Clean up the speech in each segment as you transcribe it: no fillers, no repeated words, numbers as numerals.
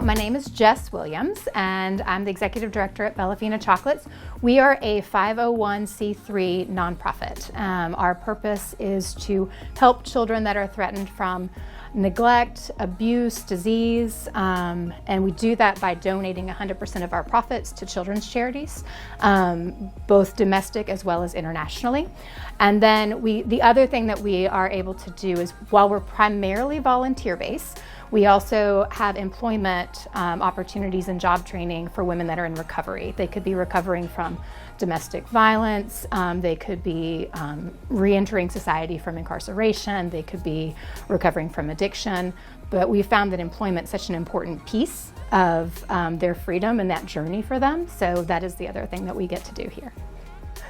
My name is Jess Williams, and I'm the Executive Director at Bellafina Chocolates. We are a 501c3 nonprofit. Our purpose is to help children that are threatened from neglect, abuse, disease, and we do that by donating 100% of our profits to children's charities, both domestic as well as internationally. And then the other thing that we are able to do is, while we're primarily volunteer-based, we also have employment opportunities and job training for women that are in recovery. They could be recovering from domestic violence, they could be re-entering society from incarceration, they could be recovering from addiction, but we found that employment is such an important piece of their freedom and that journey for them, so that is the other thing that we get to do here.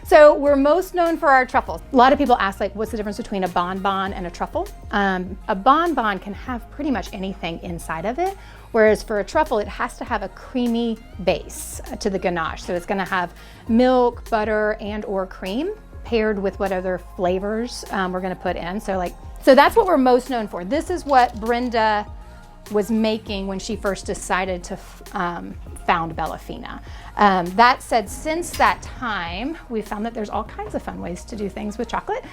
So we're most known for our truffles. A lot of people ask, like, what's the difference between a bonbon and a truffle? A bonbon can have pretty much anything inside of it, whereas for a truffle, it has to have a creamy base to the ganache. So it's gonna have milk, butter, and or cream paired with what other flavors we're gonna put in. So that's what we're most known for. This is what Brenda was making when she first decided to found Bellafina. That said, since that time, we found that there's all kinds of fun ways to do things with chocolate.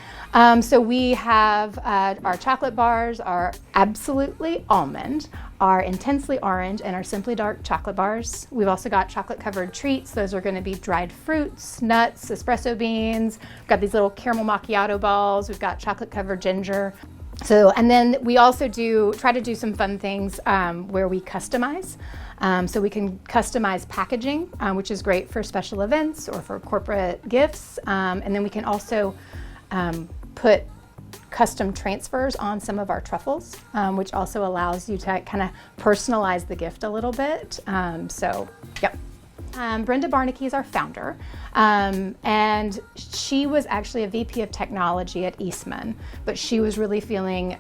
So we have our chocolate bars are absolutely almond, our intensely orange, and our simply dark chocolate bars. We've also got chocolate covered treats. Those are going to be dried fruits, nuts, espresso beans. We've got these little caramel macchiato balls. We've got chocolate covered ginger. So, and then we also try to do some fun things where we customize. So we can customize packaging, which is great for special events or for corporate gifts. And then we can also put custom transfers on some of our truffles, which also allows you to kind of personalize the gift a little bit. Yep. Brenda Barnaky is our founder, and she was actually a VP of technology at Eastman, but she was really feeling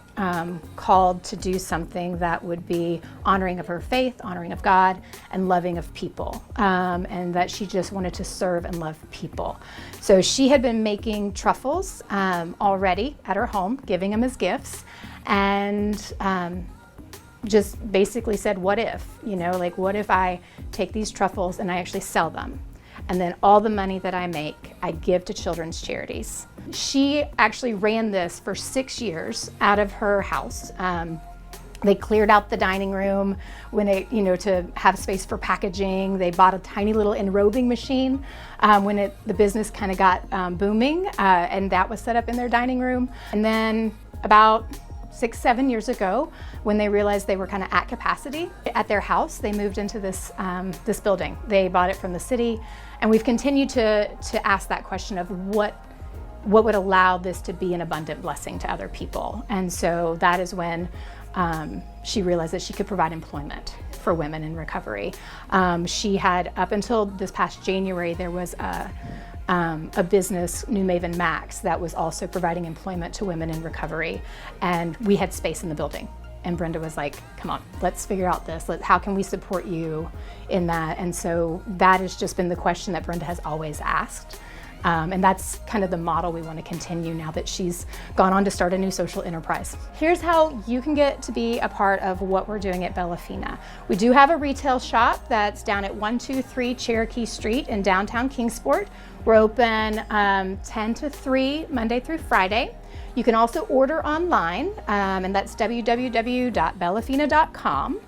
called to do something that would be honoring of her faith, honoring of God, and loving of people, and that she just wanted to serve and love people. So she had been making truffles already at her home, giving them as gifts, and just basically said, what if, what if I take these truffles and I actually sell them? And then all the money that I make, I give to children's charities. She actually ran this for 6 years out of her house. They cleared out the dining room to have space for packaging. They bought a tiny little enrobing machine when the business kind of got booming, and that was set up in their dining room. And then about 6-7 years ago, when they realized they were kind of at capacity at their house, they moved into this building. They bought it from the city, and we've continued to ask that question of what would allow this to be an abundant blessing to other people. And so that is when she realized that she could provide employment for women in recovery. She had, up until this past January, there was a business, New Maven Max, that was also providing employment to women in recovery, and we had space in the building. And Brenda was like, come on, let's figure out this. How can we support you in that? And so that has just been the question that Brenda has always asked. And that's kind of the model we want to continue now that she's gone on to start a new social enterprise. Here's how you can get to be a part of what we're doing at Bellafina. We do have a retail shop that's down at 123 Cherokee Street in downtown Kingsport. We're open 10 to 3 Monday through Friday. You can also order online, and that's www.bellafina.com.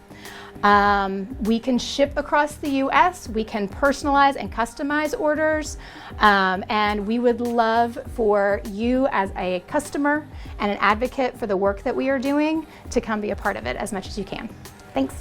We can ship across the US, we can personalize and customize orders, and we would love for you as a customer and an advocate for the work that we are doing to come be a part of it as much as you can. Thanks.